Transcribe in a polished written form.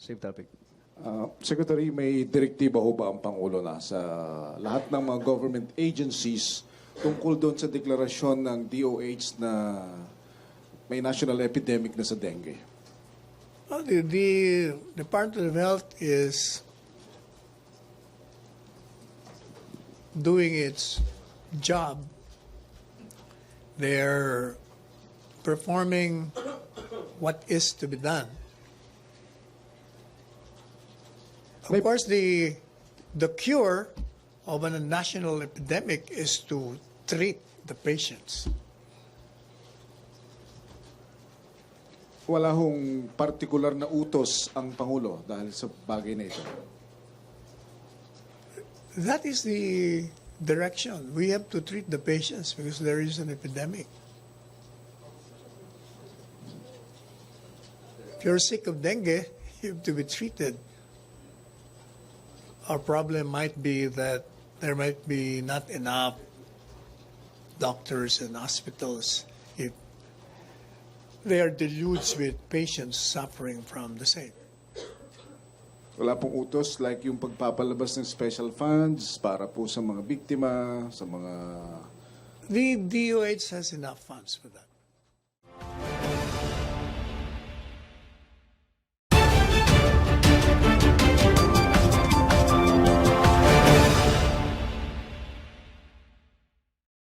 Same topic. Secretary, may direktiba ho ba ang Pangulo na sa lahat ng mga government agencies tungkol doon sa deklarasyon ng DOH na may national epidemic na sa dengue? Well, the Department of Health is doing its job. They're performing what is to be done. Of course, the cure of a national epidemic is to treat the patients. Wala hong partikular na utos ang Pangulo dahil sa bagay na ito. That is the direction. We have to treat the patients because there is an epidemic. If you're sick of dengue, you have to be treated. Our problem might be that there might be not enough doctors and hospitals if they are deluged with patients suffering from the same. Wala pong utos like yung pagpapalabas ng special funds para po sa mga biktima, sa mga... The DOH has enough funds for that.